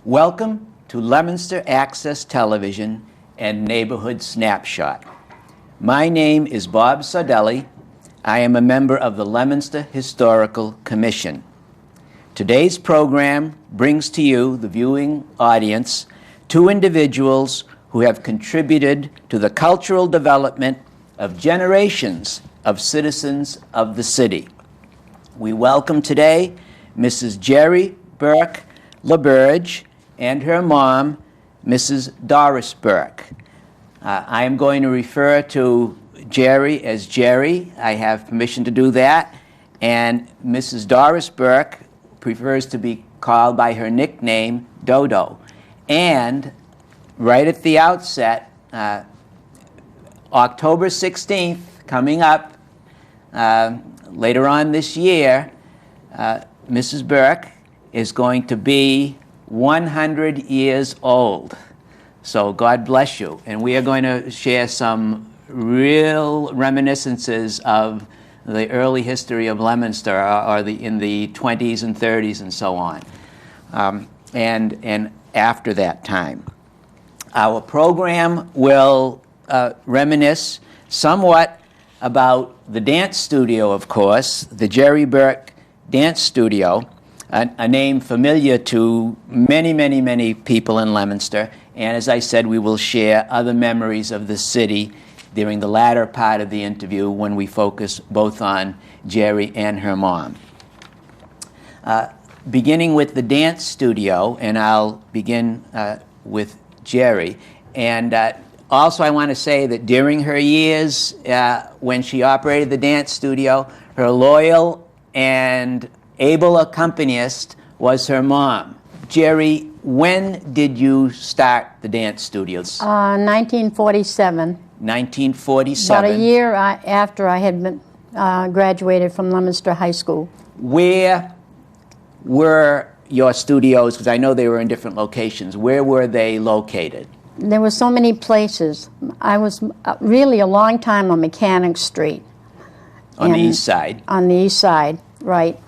Welcome to Leominster Access Television and Neighborhood Snapshot. My name is Bob Saudelli. I am a member of the Leominster Historical Commission. Today's program brings to you, the viewing audience, two individuals who have contributed to the cultural development of generations of citizens of the city. We welcome today Mrs. Jerry Burke LaBerge and her mom, Mrs. Doris Burke. I am going to refer to Jerry as Jerry. I have permission to do that. And Mrs. Doris Burke prefers to be called by her nickname, Dodo. And right at the outset, October 16th, coming up later on this year, Mrs. Burke is going to be 100 years old. So God bless you. And we are going to share some real reminiscences of the early history of Leominster, or in the 20s and 30s and so on, and after that time. Our program will reminisce somewhat about the dance studio, of course, the Jerry Burke Dance Studio, a name familiar to many, many, many people in Leominster. And as I said, we will share other memories of the city during the latter part of the interview when we focus both on Jerry and her mom. Beginning with the dance studio, and I'll begin with Jerry. And also I want to say that during her years when she operated the dance studio, her loyal and able accompanist was her mom. Jerry, when did you start the dance studios? 1947. 1947. About a year after I had been, graduated from Leominster High School. Where were your studios? Because I know they were in different locations. Where were they located? There were so many places. I was really a long time on Mechanic Street. On the east side? On the east side, right.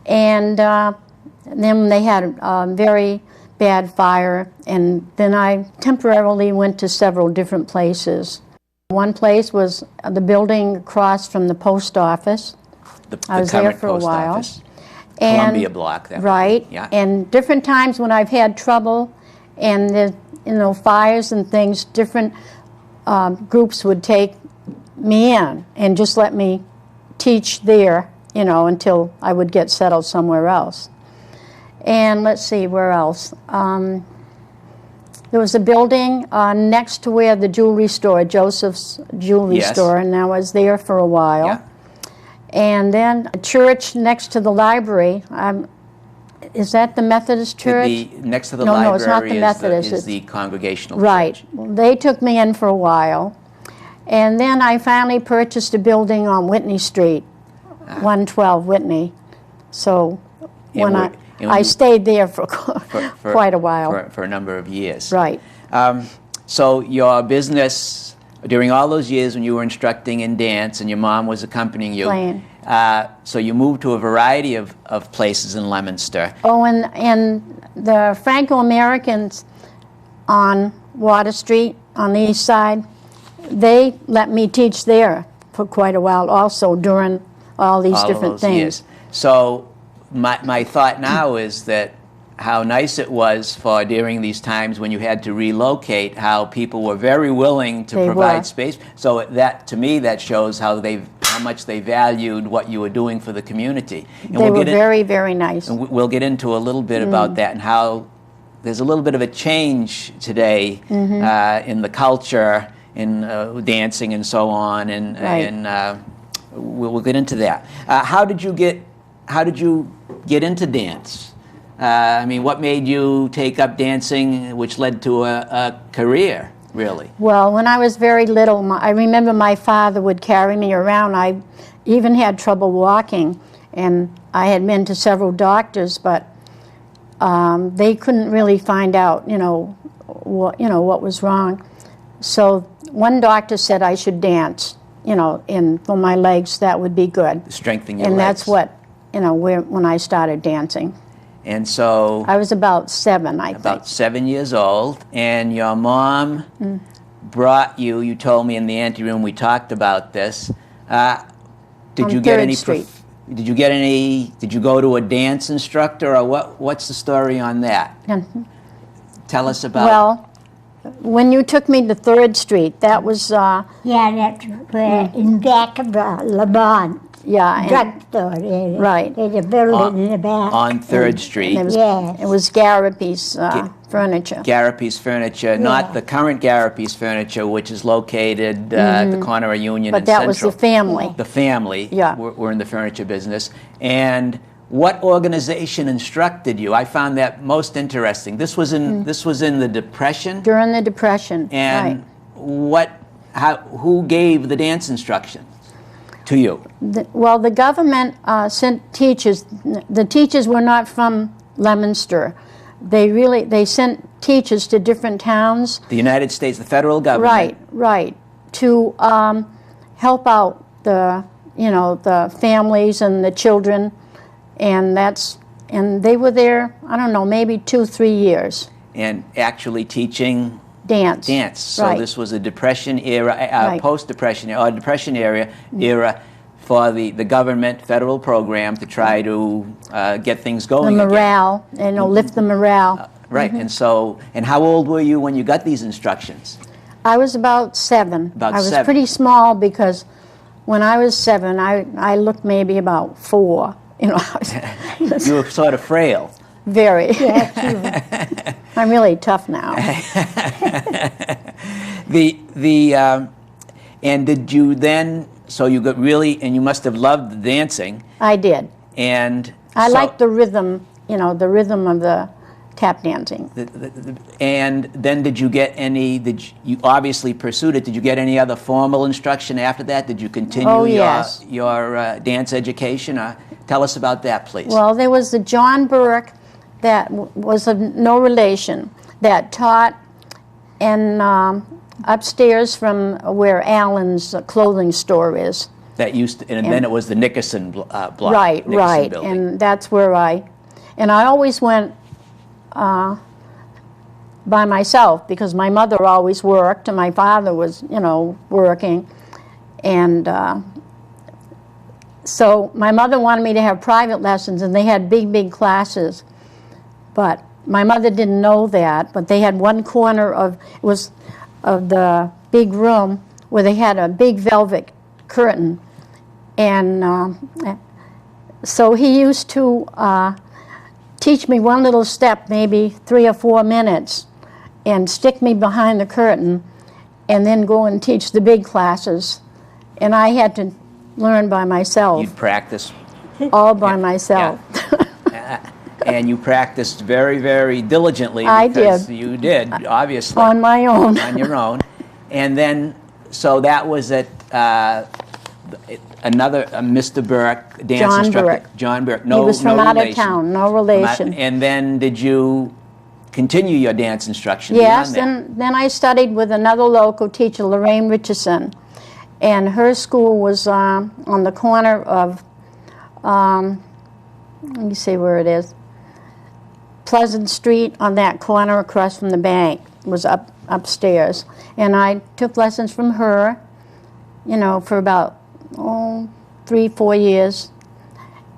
And then they had a very bad fire, and then I temporarily went to several different places. One place was the building across from the post office. I was there for a while. Office. Columbia Block. Right. Yeah. And different times when I've had trouble and the, fires and things, different groups would take me in and just let me teach there, until I would get settled somewhere else. And let's see, where else? There was a building next to where the jewelry store, Joseph's Jewelry Store, and I was there for a while. Yeah. And then a church next to the library. Is that the Methodist church? Next to the library no, it's not the Methodist. Is the Congregational right. Church. Well, they took me in for a while. And then I finally purchased a building on Whitney Street, 112 Whitney. So when I stayed there for quite a while. For a number of years. Right. So your business, during all those years when you were instructing in dance and your mom was accompanying you, playing. So you moved to a variety of places in Leominster. Oh, and the Franco-Americans on Water Street on the east side, they let me teach there for quite a while also during all these different things. Years. So my thought now is that how nice it was for during these times when you had to relocate, how people were very willing to provide space. So that, to me, that shows how much they valued what you were doing for the community. And they were very, very nice. And we'll get into a little bit about that and how there's a little bit of a change today in the culture, in dancing and so on, and we'll get into that. How did you get into dance? I mean, what made you take up dancing, which led to a career, really? Well, when I was very little, I remember my father would carry me around. I even had trouble walking, and I had been to several doctors, but they couldn't really find out, what was wrong. So one doctor said I should dance, and for my legs that would be good. Strengthening your legs. And that's what, when I started dancing. And so I was about 7, I think. about 7 years old, and your mom brought you. You told me in the anteroom we talked about this. Did On you get 3rd any? Street. Did you get any? Did you go to a dance instructor, or what? What's the story on that? Tell us about. Well, when you took me to 3rd Street, that was Yeah, that's where in back of the Lamont and drugstore area. Right. There's a building in the back. on 3rd Street. it was, Yes. it was Garapi's furniture. Garapi's Furniture, not the current Garapi's Furniture, which is located at the corner of Union But and that was Central. the family. The family Yeah. were in the furniture business. And what organization instructed you? I found that most interesting. This was in the Depression. During the Depression, And who gave the dance instruction to you? Well, the government sent teachers. The teachers were not from Leominster. They sent teachers to different towns. The United States, the federal government. Right, to help out the families and the children, and they were there. I don't know, maybe 2-3 years. And actually teaching Dance. So Right. this was a Depression era, Right. post-Depression or Depression era for the government federal program to try to get things The going again. morale, lift the morale. Right, and how old were you when you got these instructions? I was about 7. About I was 7. pretty small because when I was 7, I looked maybe about 4. I was You were sort of frail. very. I'm really tough now. And did you then? So you got and you must have loved the dancing. I did. And I so- liked the rhythm, the rhythm of the tap dancing. And then did you get any? You obviously pursued it? Did you get any other formal instruction after that? Did you continue Oh, yes. your dance education? Tell us about that, please. Well, there was the John Burke that was of no relation that taught and upstairs from where Allen's clothing store is. That used to, and then it was the Nickerson block. Right, Nickerson right, building. and that's where I always went by myself because my mother always worked and my father was, working, and so my mother wanted me to have private lessons, and they had big classes, but my mother didn't know that. But they had one corner of the big room where they had a big velvet curtain, and so he used to teach me one little step, maybe 3 or 4 minutes, and stick me behind the curtain, and then go and teach the big classes. And I had to learn by myself, You'd practice, all by myself. and you practiced very, very diligently. I because did. You did, obviously. On my own. On your own. And then, so that was at another Mr. Burke, dance John instructor. Burke. John Burke. He was from no out of relation. town, no relation. And then did you continue your dance instruction Yes, beyond that? then I studied with another local teacher, Lorraine Richardson, and her school was on the corner of, let me see where it is, Pleasant Street, on that corner across from the bank, was upstairs. And I took lessons from her, for about 3-4 years.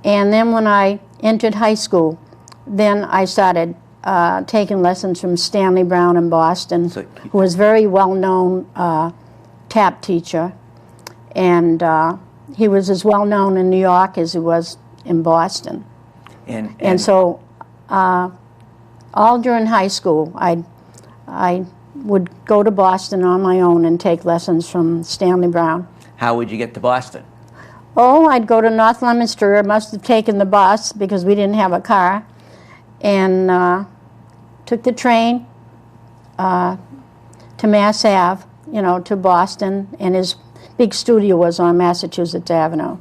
And then when I entered high school, then I started taking lessons from Stanley Brown in Boston, who was a very well-known tap teacher. And he was as well-known in New York as he was in Boston. And so all during high school, I would go to Boston on my own and take lessons from Stanley Brown. How would you get to Boston? Oh, I'd go to North Leominster. I must have taken the bus because we didn't have a car, and took the train to Mass Ave, to Boston, and his big studio was on Massachusetts Avenue.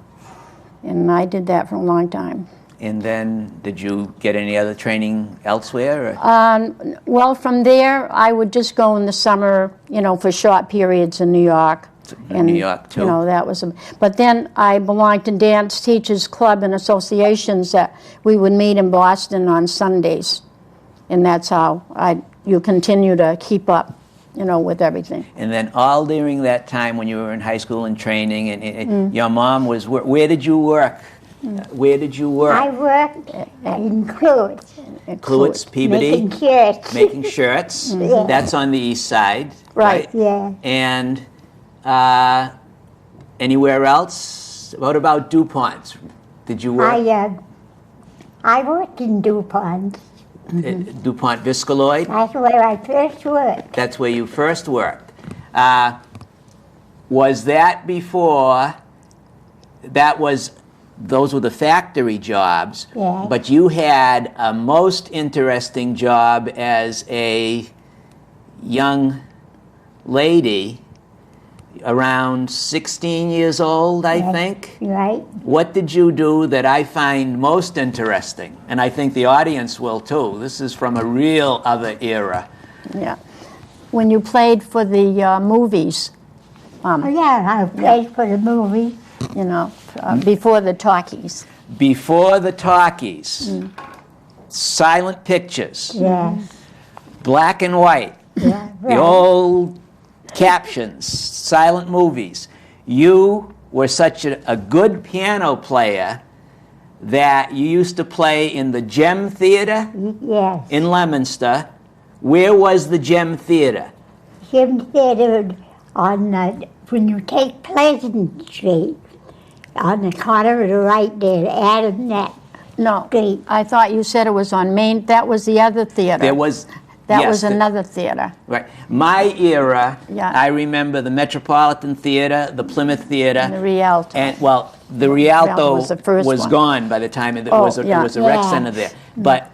And I did that for a long time. And then did you get any other training elsewhere? Or? Well, from there, I would just go in the summer, for short periods in New York. In New York, too. You know, that was but then I belonged to Dance Teachers Club and associations that we would meet in Boston on Sundays. And that's how you continue to keep up, you know, with everything. And then all during that time when you were in high school and training, and your mom was, where did you work? Where did you work? I worked in Clothes. Cluets, Peabody? Making shirts. Making shirts. Yeah. That's on the east side. Right. Yeah. And anywhere else? What about DuPont's? Did you work? I worked in DuPont. DuPont Viscaloid? That's where I first worked. That's where you first worked. Was that before, those were the factory jobs, Yeah. but you had a most interesting job as a young lady, around 16 years old, I think. Right? What did you do that I find most interesting? And I think the audience will too. This is from a real other era. Yeah. When you played for the movies, Oh, yeah, I played for the movie. you know, before the talkies. Before the talkies, silent pictures, Yeah. black and white, Yeah. the old captions, silent movies. You were such a good piano player that you used to play in the Gem Theater Yes. in Leominster. Where was the Gem Theater? Jim Theater on when you take Pleasant Street, on the corner of the right there, Adam that No, Street. I thought you said it was on Main. That was the other theater. There was. That yes, was another theater. Right. My era, Yeah. I remember the Metropolitan Theater, the Plymouth Theater. And the Rialto. And, well, the Rialto was the first one. gone by the time it Oh, was a, yeah. it was a rec Yeah. center there. But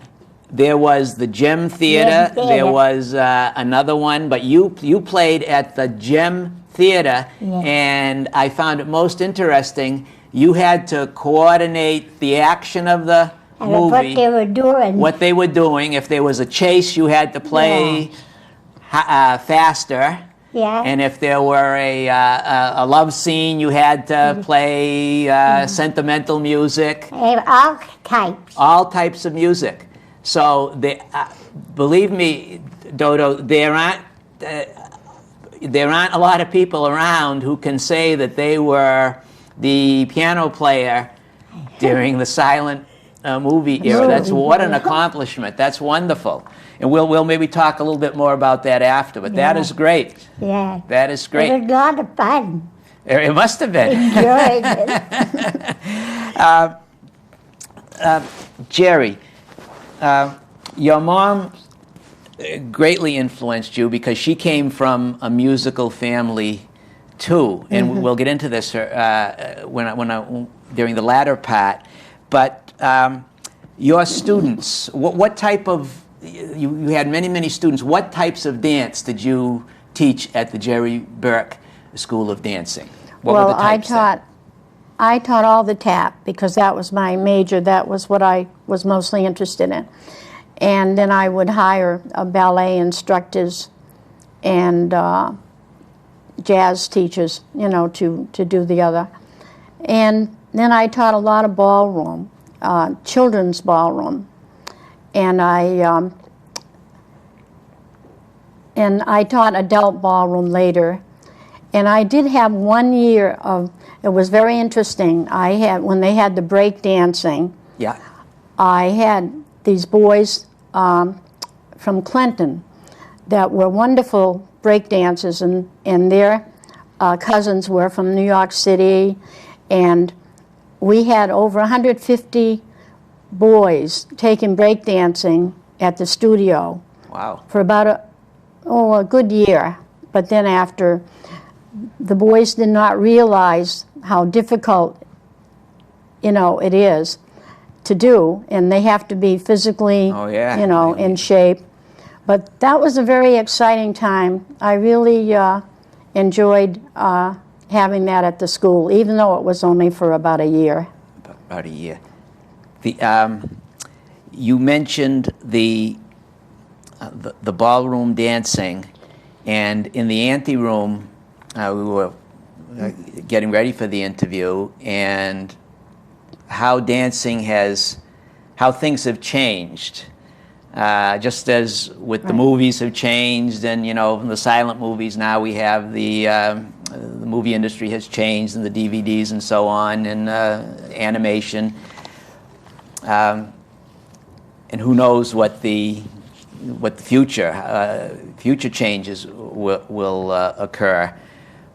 there was the Gem Theater. Theater. There was another one. But you played at the Gem Theater, Yeah. and I found it most interesting. You had to coordinate the action of the And movie. what they were doing. What they were doing. If there was a chase, you had to play faster. Yeah. And if there were a love scene, you had to play sentimental music, All types. all types of music. So, believe me, Dodo, there aren't a lot of people around who can say that they were the piano player during the silent movie era. That's what an accomplishment. That's wonderful. And we'll maybe talk a little bit more about that after, but that Yeah. is great. Yeah. That is It great. was a lot of fun. It must have been. Enjoyed it. Jerry, your mom greatly influenced you because she came from a musical family too, and we'll get into this during the latter part. But your students, what type of you had many students. What types of dance did you teach at the Jerry Burke School of Dancing? What were the types there? I taught all the tap because that was my major. That was what I was mostly interested in. And then I would hire ballet instructors and jazz teachers, you know, to do the other. And then I taught a lot of ballroom, children's ballroom. And I taught adult ballroom later. And I did have 1 year of, it was very interesting. When they had the break dancing, Yeah. I had these boys from Clinton that were wonderful break dancers, and their cousins were from New York City, and we had over 150 boys taking break dancing at the studio Wow. for about a good year. But then after, the boys did not realize how difficult, you know, it is to do, and they have to be physically, Oh, yeah. you know, in shape. But that was a very exciting time. I really enjoyed having that at the school, even though it was only for about a year. About a year. You mentioned the ballroom dancing, and in the anteroom, we were getting ready for the interview, and how how things have changed. Just as with the movies have changed, and the silent movies, now we have the movie industry has changed, and the DVDs and so on, and animation. And who knows what the future changes will occur.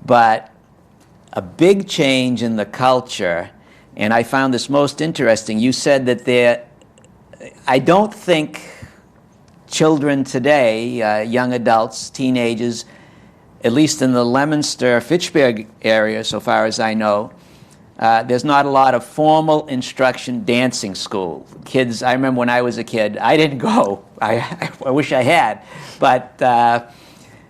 But a big change in the culture, and I found this most interesting. You said that I don't think children today, young adults, teenagers, at least in the Leominster, Fitchburg area, so far as I know, there's not a lot of formal instruction dancing school. Kids, I remember when I was a kid, I didn't go. I wish I had, but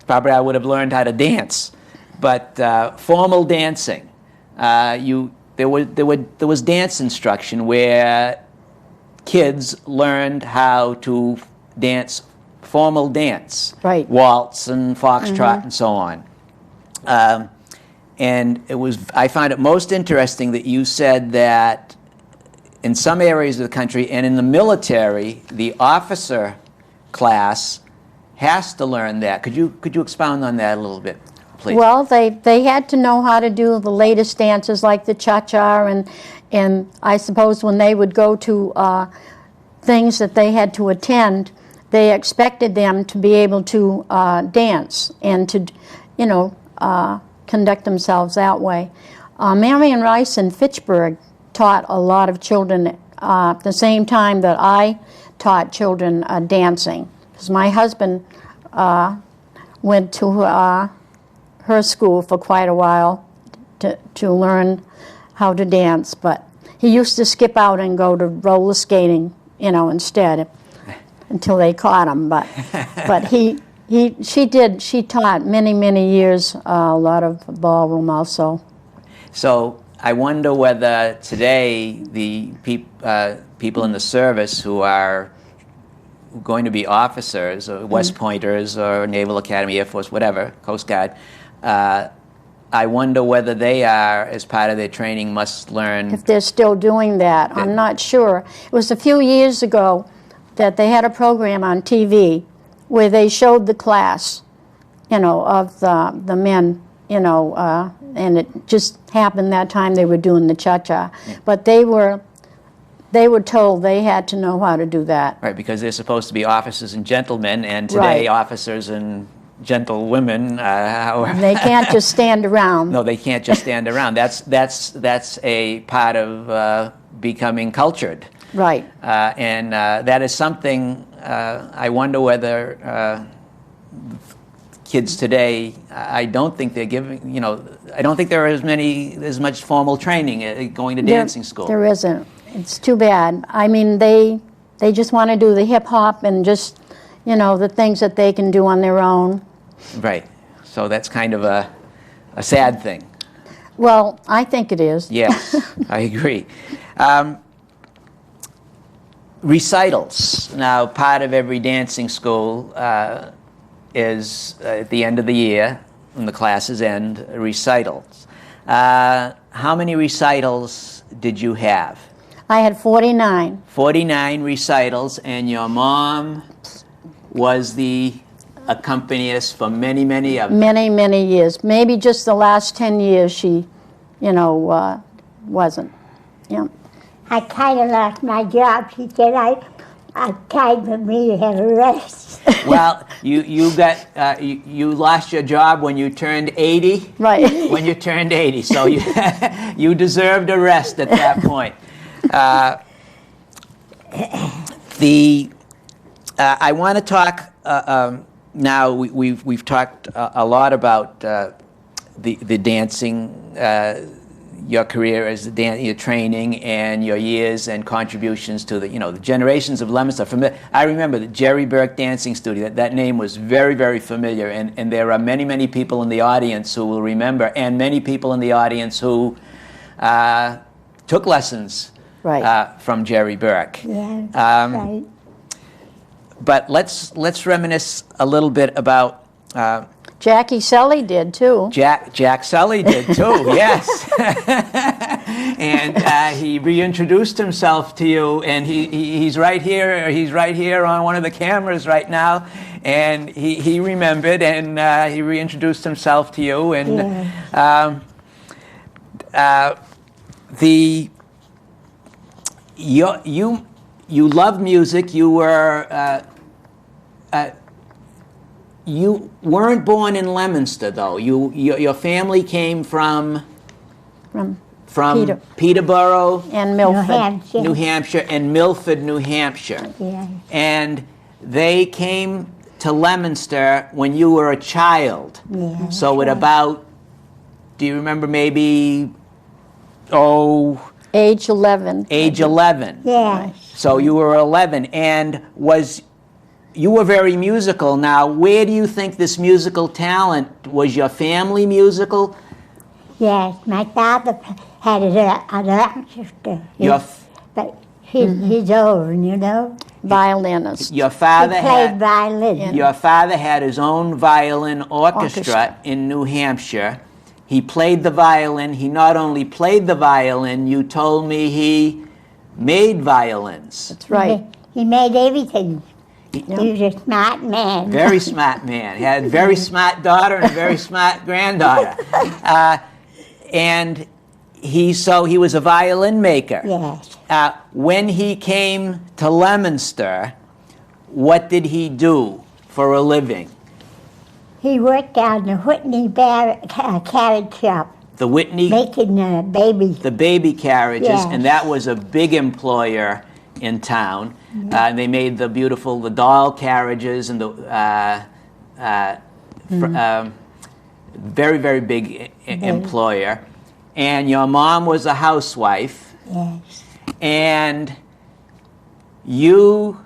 probably I would have learned how to dance. But formal dancing, there was dance instruction where kids learned how to dance formal dance, right? Waltz and foxtrot and so on. And I found it most interesting that you said that in some areas of the country and in the military, the officer class has to learn that. Could you expound on that a little bit, please? Well, they had to know how to do the latest dances like the cha-cha, and I suppose when they would go to things that they had to attend, they expected them to be able to dance and to, conduct themselves that way. Marion Rice in Fitchburg taught a lot of children at the same time that I taught children dancing. Because my husband went to her school for quite a while to learn how to dance, but he used to skip out and go to roller skating, instead, until they caught him. But she taught many years, a lot of ballroom also. So I wonder whether today the people in the service who are going to be officers or West Pointers or Naval Academy, Air Force, whatever, Coast Guard, I wonder whether they are, as part of their training, must learn. If they're still doing that, I'm not sure. It was a few years ago that they had a program on TV where they showed the class, of the men, and it just happened that time they were doing the cha-cha. Yeah. But they were told they had to know how to do that. Right, because they're supposed to be officers and gentlemen, and today officers and gentlewomen, however. They can't just stand around. No, they can't just stand around. That's a part of becoming cultured. Right. And that is something I wonder whether kids today, I don't think they're giving, I don't think there are as much formal training going to dancing school. There isn't. It's too bad. I mean, they just want to do the hip hop and just, the things that they can do on their own. Right. So that's kind of a sad thing. Well, I think it is. Yes, I agree. Recitals. Now, part of every dancing school is, at the end of the year, when the classes end, recitals. How many recitals did you have? I had 49. 49 recitals, and your mom was the accompanist for many of them. Many years. Maybe just the last 10 years she, wasn't. Yeah. I kind of lost my job. She said, time for me to have a rest. Well, you lost your job when you turned 80. Right. When you turned 80, so you deserved a rest at that point. I want to talk now. We've talked a lot about the dancing. Your career as your training and your years and contributions to the generations of Leominster. I remember the Jerry Burke Dancing Studio. That name was very familiar, and there are many people in the audience who will remember, and many people in the audience who took lessons from Jerry Burke. Yeah, right. But let's reminisce a little bit about Jackie Selly did too. Jack Sully did too, yes. And he reintroduced himself to you, and he's right here. He's right here on one of the cameras right now, and he remembered, and he reintroduced himself to you. And you loved music. You were. You weren't born in Leominster, though. Your family came from Peterborough And Milford. New Hampshire, and Milford, New Hampshire. Yeah. And they came to Leominster when you were a child. Yeah, So at right. about, do you remember maybe, Age 11. age 11? Yes. So you were 11, and you were very musical. Now, where do you think this musical talent, was your family musical? Yes, my father had an orchestra. But he's old, you know. Violinist. Your He father played violin. Your father had his own violin orchestra in New Hampshire. He played the violin. He not only played the violin, you told me he made violins. That's right. He made everything. He was a smart man. Very smart man. He had a very smart daughter and a very smart granddaughter. And he was a violin maker. Yes. When he came to Leominster, what did he do for a living? He worked on the Whitney carriage shop, The Whitney, making babies. the baby carriages, Yes. and that was a big employer in town. And they made the doll carriages and the very, very big employer. And your mom was a housewife, Yes. and you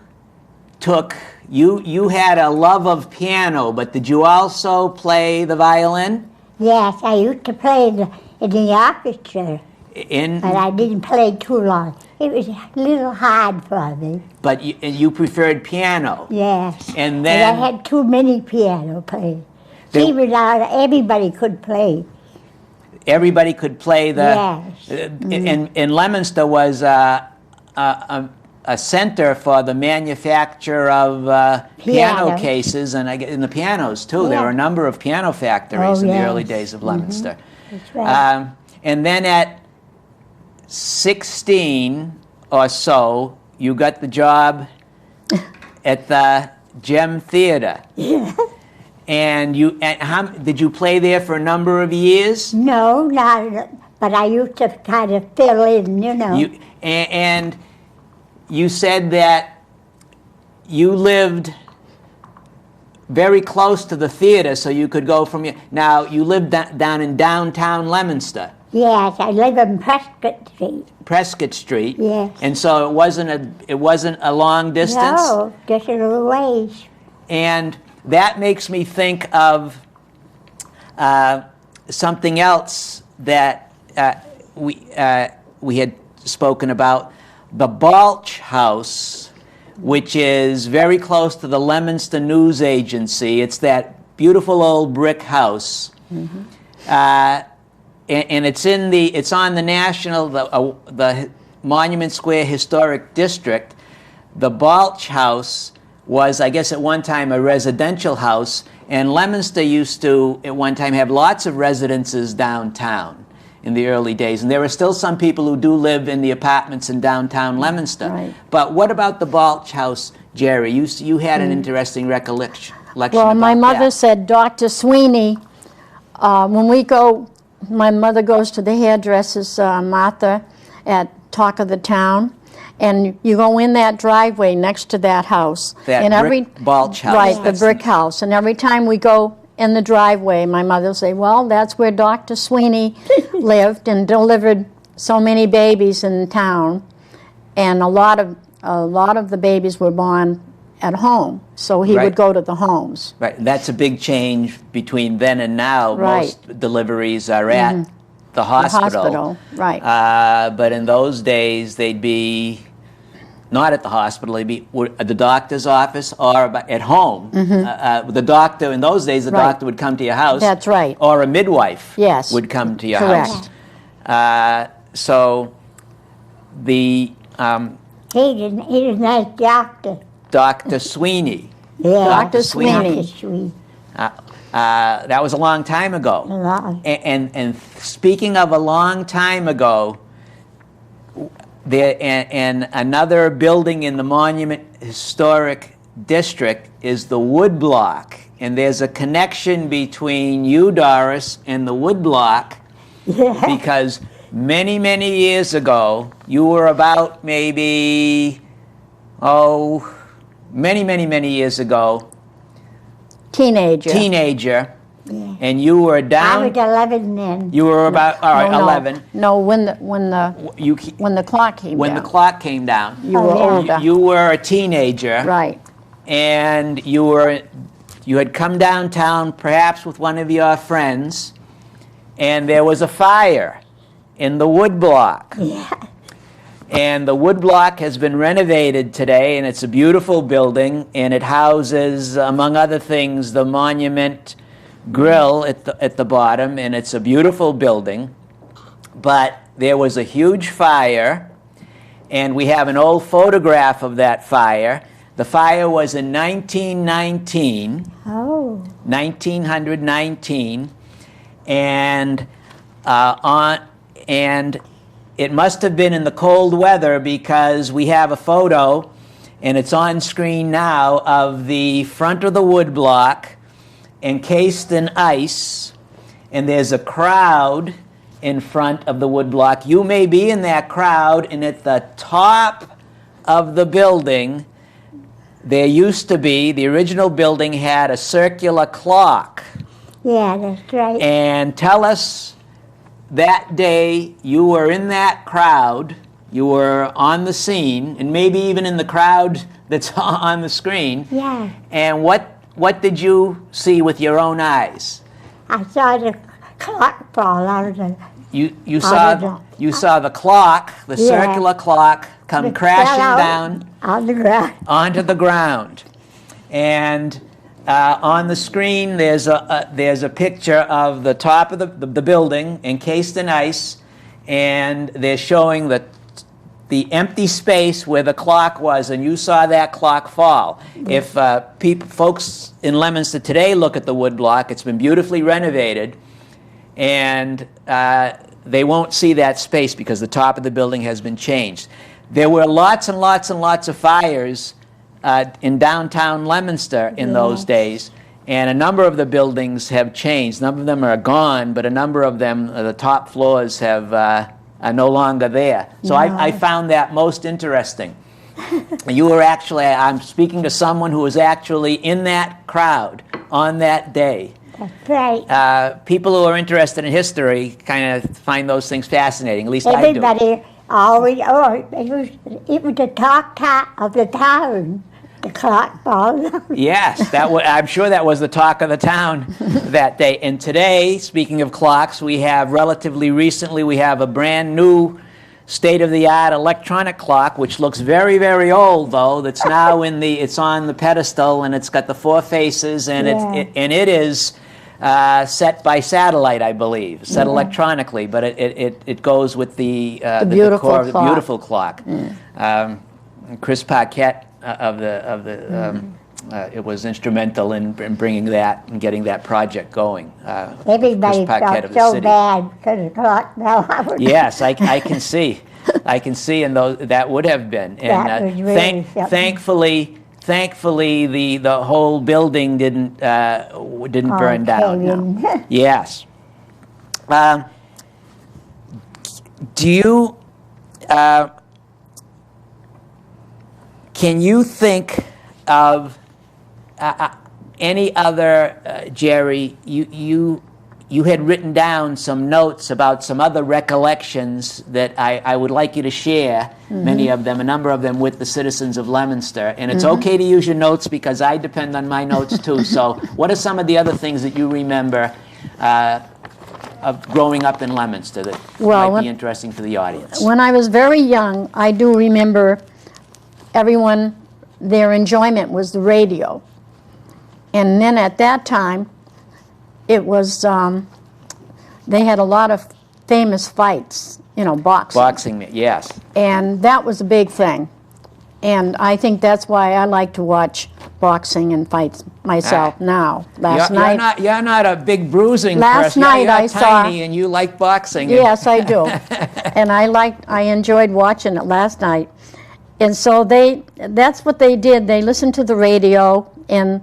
had a love of piano, but did you also play the violin? Yes, I used to play in the orchestra, but I didn't play too long. It was a little hard for me. But you preferred piano. Yes. And But then I had too many piano players. They- Everybody could play. everybody could play the. Yes. And Leominster was a center for the manufacture of piano Piano. cases, and in the pianos too. There Yeah. were a number of piano factories Oh, in the yes. early days of Leominster. That's right. And then at 16 or so, you got the job at the Gem Theater. And did you play there for a number of years? No, not. But I used to kind of fill in, you know. And you said that you lived very close to the theater, so you could go from here. Now, you lived down in downtown Leominster, Yes, I live on Prescott Street. Prescott Street. Yes. And so it wasn't a long distance. No, just a little ways. And that makes me think of something else that we had spoken about, the Balch House, which is very close to the Leominster News Agency. It's that beautiful old brick house. And it's on the national, the Monument Square Historic District. The Balch House was, I guess, at one time a residential house, and Leominster used to, at one time, have lots of residences downtown in the early days. And there are still some people who do live in the apartments in downtown Leominster. Right. But what about the Balch House, Jerry? You had an interesting recollection Well, my about mother that. said, Dr. Sweeney, when we go, my mother goes to the hairdresser's, Martha, at Talk of the Town, and you go in that driveway next to that house. That and brick Balch house. Right, the That's brick house. And every time we go in the driveway, my mother will say, well, that's where Dr. Sweeney lived and delivered so many babies in town. And a lot of the babies were born at home, so he Right. would go to the homes. Right, that's a big change between then and now. Right. Most deliveries are at the hospital. Right. But in those days, they'd be not at the hospital, they'd be at the doctor's office or at home. The doctor, in those days, the Right. doctor would come to your house. That's right. Or a midwife Yes. would come to your Correct. house. So the He was a nice doctor. Dr. Sweeney, Yeah. Dr. Sweeney. Dr. Sweeney. that was a long time ago. A lot. And speaking of a long time ago, and another building in the Monument Historic District is the wood block. And there's a connection between you, Doris, and the wood block Yeah. because many, many years ago, you were about maybe, many years ago, Teenager. Yeah. and you were I down. was 11 then. You were about, all right, No, no. 11. No, when the When clock came the down. clock came down, You Oh, were yeah. older. you were a teenager, Right. and you had come downtown perhaps with one of your friends, and there was a fire in the wood block. Yeah. And the wood block has been renovated today, and it's a beautiful building, and it houses, among other things, the Monument Grill at the bottom, and it's a beautiful building. But there was a huge fire, and we have an old photograph of that fire. The fire was in 1919. Oh. 1919, and it must have been in the cold weather because we have a photo, and it's on screen now, of the front of the wood block encased in ice, and there's a crowd in front of the wood block. You may be in that crowd, and at the top of the building, there used to be, the original building had a circular clock. Yeah, that's right. And tell us, that day you were in that crowd, you were on the scene, and maybe even in the crowd that's on the screen. Yeah. And what did you see with your own eyes? I saw the clock fall out of the... You don't saw the clock, the Yeah. circular clock, come it crashing fell out down on the ground. onto the ground. And on the screen, there's a picture of the top of the building encased in ice, and they're showing the empty space where the clock was, and you saw that clock fall. If folks in Leominster today look at the wood block, it's been beautifully renovated, and they won't see that space because the top of the building has been changed. There were lots and lots and lots of fires in downtown Leominster in those days, and a number of the buildings have changed. Some of them are gone, but a number of them, the top floors are no longer there. So I found that most interesting. You were actually, I'm speaking to someone who was actually in that crowd on that day. That's right. People who are interested in history kind of find those things fascinating, at least I do. Everybody always, it was the talk of the town, the clock falls out. Yes, I'm sure that was the talk of the town that day. And today, speaking of clocks, we have relatively recently, we have a brand new state-of-the-art electronic clock, which looks very, very old, though. That's now it's on the pedestal, and it's got the four faces, and it is set by satellite, I believe, set electronically, but it goes with the beautiful core of the clock. beautiful clock. Chris Paquette it was instrumental in bringing that and getting that project going. Everybody Chris Paquette of felt the so city. bad because the clock fell out. Yes, I can see. I can see, and that would have been. And That was really something. thankfully, the whole building didn't burn down. came No. in. Yes. Do you? Can you think of any other, Jerry? You had written down some notes about some other recollections that I would like you to share, many of them, a number of them, with the citizens of Leominster. And it's okay to use your notes because I depend on my notes too. So what are some of the other things that you remember of growing up in Leominster that might be interesting for the audience? When I was very young, I do remember everyone, their enjoyment was the radio. And then at that time, it was, they had a lot of famous fights, you know, boxing. Boxing, yes. And that was a big thing. And I think that's why I like to watch boxing and fights myself now. Last night. You're not a big bruising Last person. night you're I tiny saw. and you like boxing. Yes, I do. And I enjoyed watching it last night. And so that's what they did. They listened to the radio, and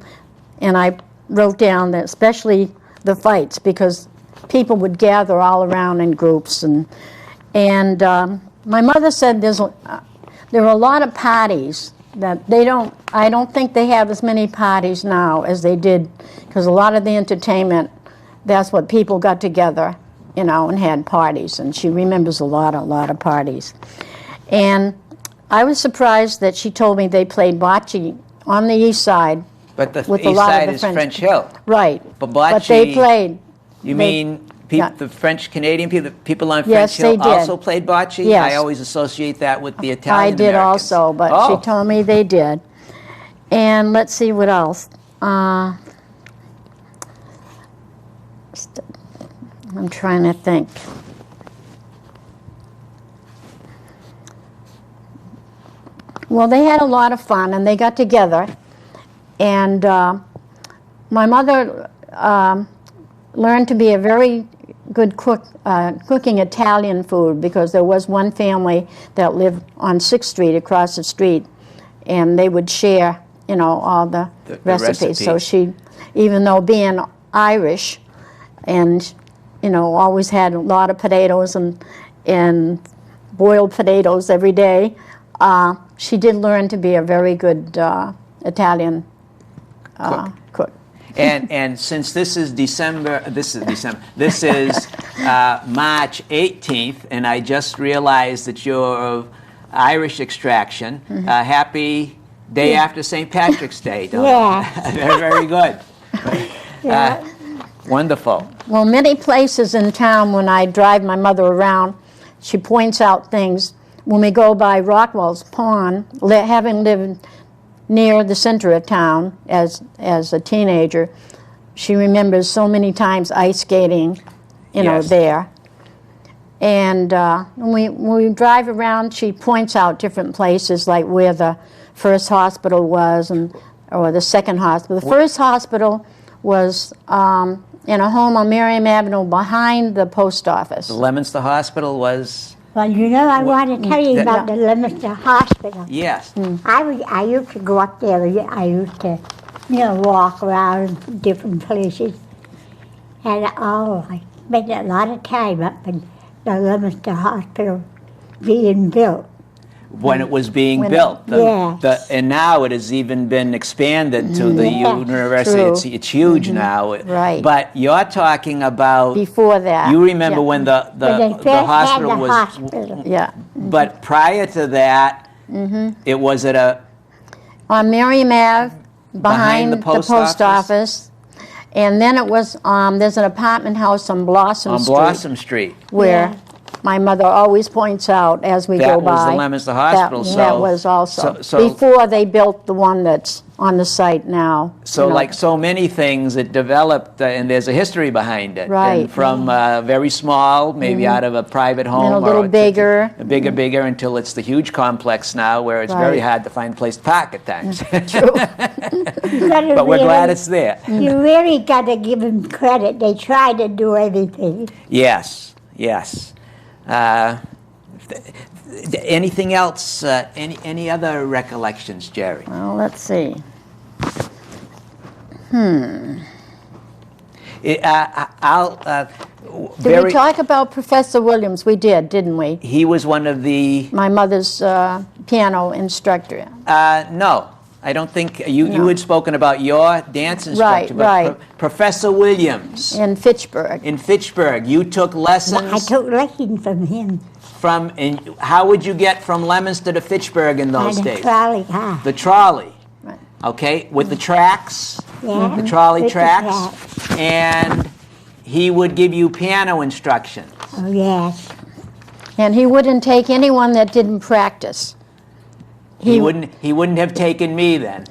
I wrote down that, especially the fights, because people would gather all around in groups. And my mother said there were a lot of parties that I don't think they have as many parties now as they did, because a lot of the entertainment, that's what people got together, you know, and had parties. And she remembers a lot of parties. And I was surprised that she told me they played bocce on the east side. But the with a east lot of side the is French Hill. Right. But But bocce, they played. You mean the French Canadian people on Yes, French Hill they did. also played bocce? Yes. I always associate that with the Italian I did Americans. also, but Oh. she told me they did. And let's see what else. I'm trying to think. Well, they had a lot of fun, and they got together. And my mother learned to be a very good cook, cooking Italian food, because there was one family that lived on 6th Street, across the street, and they would share, you know, all the recipes. So she, even though being Irish, and, you know, always had a lot of potatoes and boiled potatoes every day, she did learn to be a very good Italian cook. And since this is March 18th, and I just realized that you're of Irish extraction, happy day after St. Patrick's Day. Yeah. Very, very good. Yeah. Wonderful. Well, many places in town, when I drive my mother around, she points out things. When we go by Rockwell's Pond, having lived near the center of town as a teenager, she remembers so many times ice skating, you know, Yes. there. And when we drive around, she points out different places, like where the first hospital was, or the second hospital. The first hospital was in a home on Merriam Avenue behind the post office. The Leominster Hospital was... Well, you know, I want to tell you about the Leominster Hospital. Yes. I used to go up there. I used to, you know, walk around different places. And I spent a lot of time up in the Leominster Hospital being built. When it was being When built. Yes. And now it has even been expanded to the Yeah. university. True. It's huge now. Right. But you're talking about... Before that. You remember yeah. when When they first had hospital the was... hospital. Yeah. But prior to that, it was at a... On Merriam Ave, behind the the post post office? office. And then it was, there's an apartment house on Blossom on Street. Blossom Street. Where Yeah. my mother always points out as we That go was by. the Leominster Hospital, That was also. so- before they built the one that's on the site now. So you know. like so many things, it developed, and there's a history behind it. Right. And from very small, maybe out of a private home. Then a or little bigger. Bigger, until it's the huge complex now where it's very Right. hard to find a place to park at times. True. But we're glad it's there. You really got to give them credit. They try to do everything. Yes, yes. Anything else, any other recollections, Jerry? Well, let's see. Did we talk about Professor Williams? We did, didn't we? He was one of the... My mother's piano instructor. No, I don't think, you had spoken about your dance instructor. Right, but right. Professor Williams In Fitchburg. in Fitchburg, you took lessons I took lessons from him from, and how would you get from Leominster to Fitchburg in those on the days? trolley car. The trolley. Right. Okay, with the tracks, Yeah, the trolley with the tracks, and he would give you piano instructions. Oh, yes. And he wouldn't take anyone that didn't practice. He wouldn't have taken me then.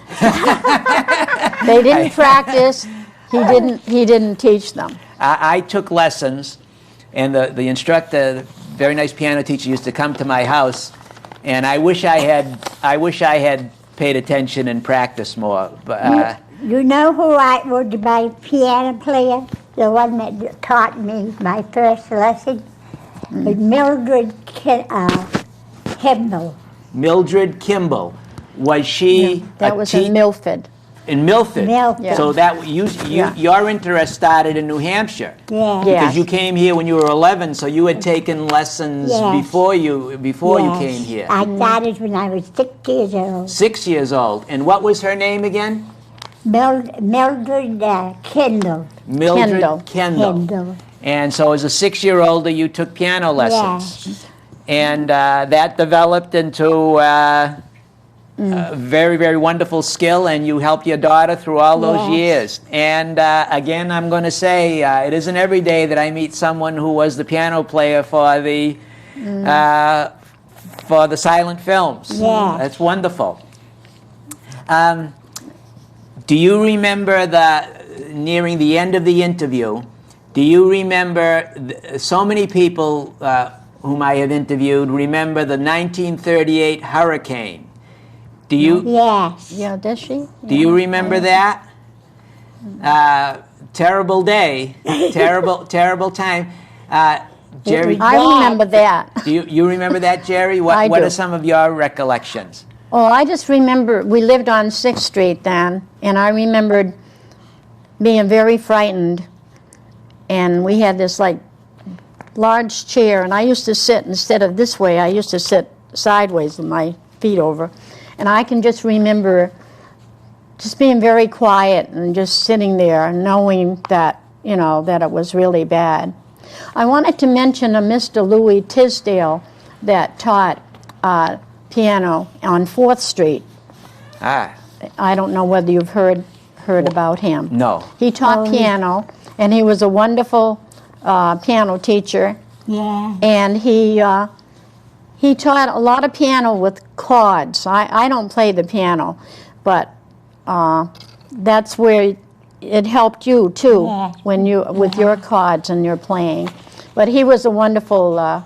They didn't practice. He didn't teach them. I took lessons, and the instructor, the very nice piano teacher, used to come to my house, and I wish I had paid attention and practiced more. But You know who was my piano player? The one that taught me my first lesson? Was Mildred Kimball. Mildred Kimball, was she That was in Milford. in Milford? Milford. So that your interest started in New Hampshire. Yeah. Yeah. Because you came here when you were 11, so you had taken lessons Yes. before you Yes. came here. I started when I was 6 years old. 6 years old. And what was her name again? Mildred Kendall. Mildred Kendall. Kendall. And so as a 6-year-old, you took piano lessons. Yes. And that developed into a very, very wonderful skill, and you helped your daughter through all those Yes. years. And again, I'm going to say, it isn't every day that I meet someone who was the piano player for the silent films. Yeah. That's wonderful. Do you remember nearing the end of the interview, do you remember, so many people whom I have interviewed remember the 1938 hurricane. Do you, Yes. Yeah, does she? do you remember that? Terrible day, terrible time. Jerry, I remember that. do you remember that, Jerry? I What do. are some of your recollections? Oh, I just remember we lived on 6th Street then, and I remembered being very frightened. And we had this like large chair, and I used to sit, instead of this way, I used to sit sideways with my feet over. And I can just remember just being very quiet and just sitting there knowing that, you know, that it was really bad. I wanted to mention a Mr. Louis Tisdale that taught piano on 4th Street. Ah, I don't know whether you've heard about him. no. He taught piano, and he was a wonderful piano teacher. Yeah. And he taught a lot of piano with chords. I don't play the piano, but that's where it helped you too, Yes. when you with your chords and your playing. But he was a wonderful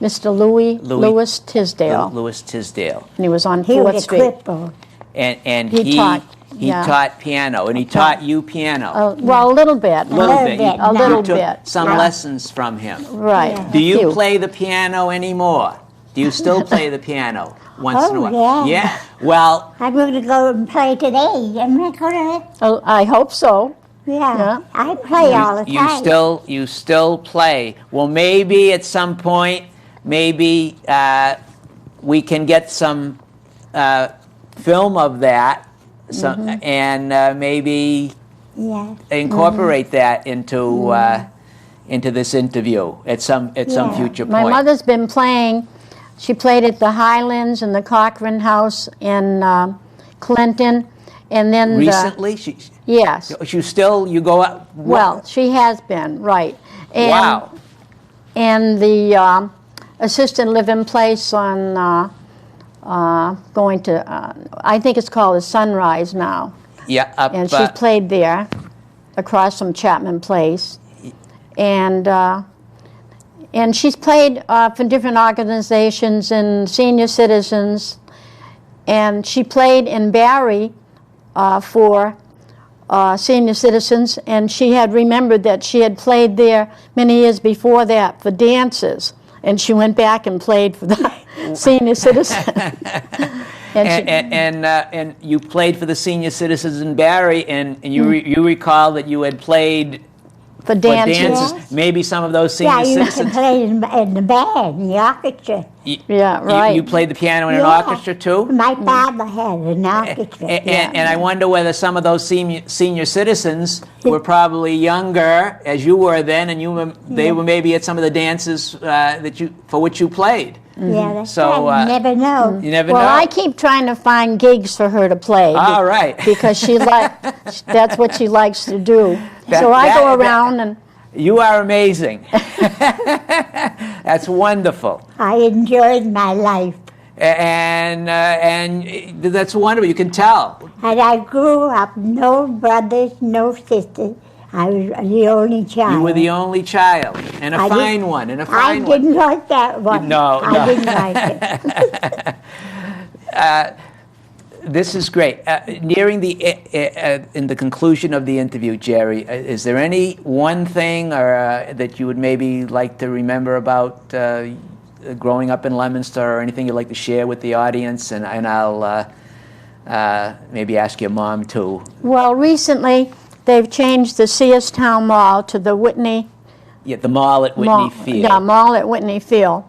Mr. Louis Tisdale, Louis Tisdale. and he was on He 4th was a Street. cripple. And He taught, he yeah. taught piano, and he taught you piano. Well, a little bit. A little little bit. bit, A no. little You took bit. some Yeah. lessons from him. Right. Yeah. Do you Few. play the piano anymore? Do you still play the piano once in a Oh, while? yeah. Well, I'm going to go and play today. I'm not going to. Oh, I hope so. Yeah. Yeah. I play all the you time. still play. Well, maybe at some point, maybe we can get some film of that, and maybe Yeah. incorporate that into this interview at some Yeah. future My point. mother's been playing. She played at the Highlands and the Cochran House in Clinton, and then Recently, yes. you go up. Well, she has been, right. And, Wow. And the assisted living place on going to, I think it's called the Sunrise now. Yeah, up. And she's played there, across from Chapman Place. And she's played for different organizations and senior citizens. And she played in Barry for senior citizens, and she had remembered that she had played there many years before that for dances, and she went back and played for the senior citizens. And you played for the senior citizens in Barry, and you recall that you had played for for dances. dances. Yes. Maybe some of those Yeah, senior you can citizens. play in the band, the orchestra. Yeah, right. You played the piano in an Yeah. orchestra too. My father had an orchestra. And I wonder whether some of those senior citizens were probably younger, as you were then, and they were maybe at some of the dances for which you played. Yeah, that's So, right. You never know. You never Well, know. I keep trying to find gigs for her to play. All right. Because that's what she likes to do. That- So I go that- around and You are amazing. That's wonderful. I enjoyed my life. And that's wonderful. You can tell. And I grew up, no brothers, no sisters. I was the only child. You were the only child, and a fine one, and a fine one. I didn't like that one. No, I didn't like it. This is great. Nearing in the conclusion of the interview, Jerry, is there any one thing or that you would maybe like to remember about growing up in Leominster, or anything you'd like to share with the audience? And I'll maybe ask your mom too. Well, recently they've changed the Searstown Mall to the Whitney. Yeah, the mall at Whitney Field. Yeah, mall at Whitney Field.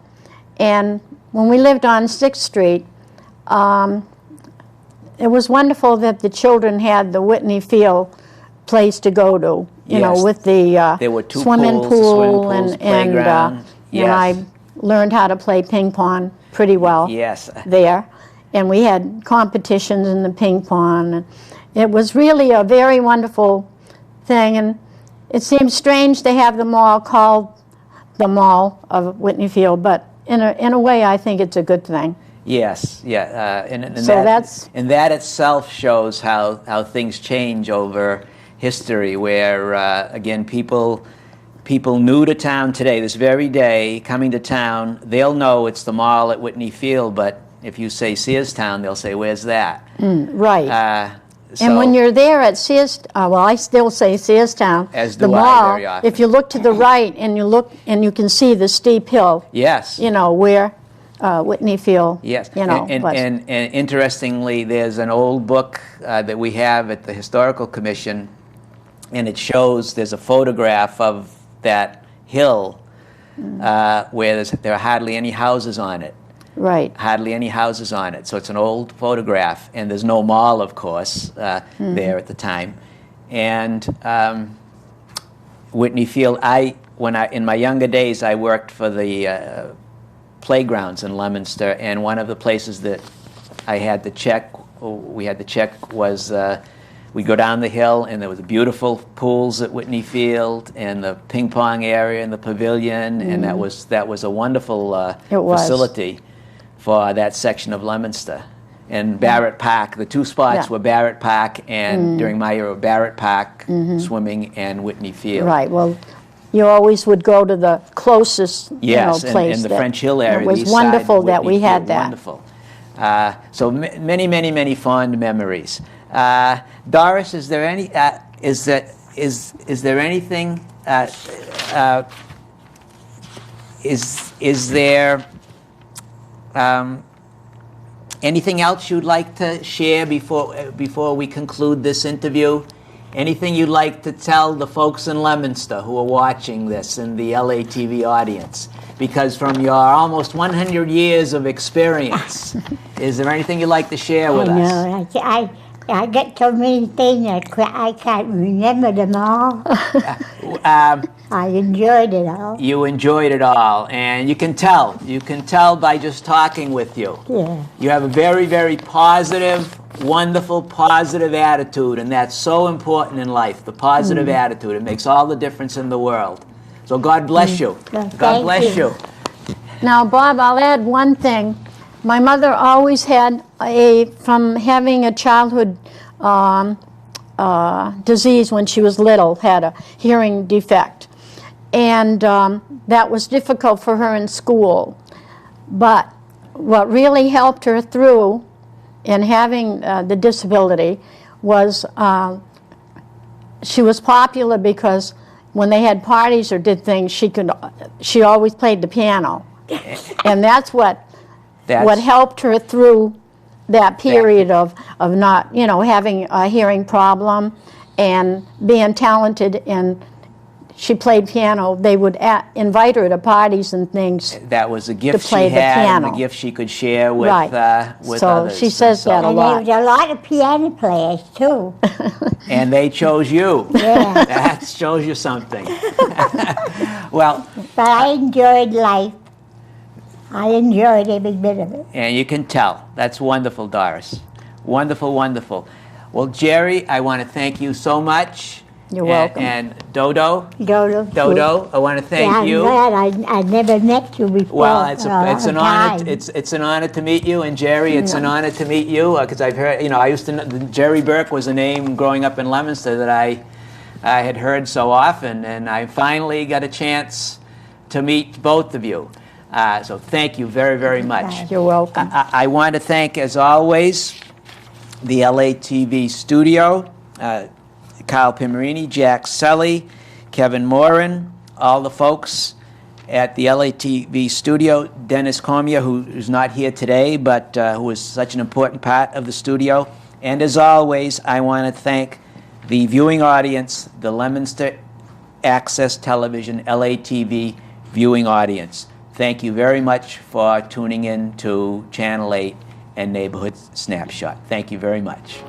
And when we lived on 6th Street, it was wonderful that the children had the Whitney Field place to go to, you know, with the there were two swimming pools, pool and and I learned how to play ping pong pretty well there. And we had competitions in the ping pong. And it was really a very wonderful thing. And it seems strange to have the mall called the Mall of Whitney Field, but in a way, I think it's a good thing. Yes, yeah, and so and that itself shows how things change over history, where again people new to town today, this very day, coming to town, they'll know it's the mall at Whitney Field, but if you say Searstown, they'll say, "Where's that?" Right. And when you're there at well, I still say Searstown. As do the mall, very often. if you look to the right and you look and you can see the steep hill. Yes. You know where Whitney Field. Yes. You know. And interestingly, there's an old book that we have at the Historical Commission, and it shows there's a photograph of that hill where there are hardly any houses on it. Right. Hardly any houses on it. So it's an old photograph, and there's no mall, of course, there at the time. And Whitney Field, in my younger days, I worked for the playgrounds in Leominster, and one of the places that we had to check was we go down the hill, and there was beautiful pools at Whitney Field, and the ping pong area, and the pavilion, and that was a wonderful facility for that section of Leominster. And Barrett Park, the two spots were Barrett Park and during my era, Barrett Park swimming and Whitney Field. Right. Well, you always would go to the closest place. And the French Hill area. It was wonderful that we had that. Wonderful. So many, many, many fond memories. Doris, is there any? Is there anything? Is there anything else you'd like to share before we conclude this interview? Anything you'd like to tell the folks in Leominster who are watching this and the LATV audience? Because from your almost 100 years of experience, is there anything you'd like to share with us? No, I get so many things I can't remember them all. I enjoyed it all. You enjoyed it all, and you can tell. You can tell by just talking with you. Yeah. You have a very, very positive, wonderful, positive attitude, and that's so important in life, the positive attitude. It makes all the difference in the world. So God bless you. Well, God bless you. Now, Bob, I'll add one thing. My mother always had from having a childhood disease when she was little, had a hearing defect. And that was difficult for her in school. But what really helped her through in having the disability was she was popular because when they had parties or did things, she always played the piano. And that's what helped her through that period of not, having a hearing problem and being talented. And she played piano. They would invite her to parties and things. That was a gift to play she had, the piano. and a gift she could share with, with so others. She says that a And lot. there was a lot of piano players, too. And they chose you. Yeah. That shows you something. Well, But I enjoyed life. I enjoyed every bit of it. and you can tell. That's wonderful, Doris. Wonderful, wonderful. Well, Jerry, I want to thank you so much. You're welcome. And Dodo, Dodo. I want to thank yeah, you. I'm glad I never met you before. Well, it's for a it's an long honor. time. It's an honor to meet you, and Jerry, it's an honor to meet you because I've heard. I used to know Jerry Burke was a name growing up in Leominster that I had heard so often, and I finally got a chance to meet both of you. So thank you very, very much. You're welcome. I want to thank, as always, the LATV studio. Kyle Pimerini, Jack Sully, Kevin Morin, all the folks at the LATV studio, Dennis Cormier, who is not here today, but who is such an important part of the studio. And as always, I want to thank the viewing audience, the Leominster Access Television, LATV viewing audience. Thank you very much for tuning in to Channel 8 and Neighborhood Snapshot. Thank you very much.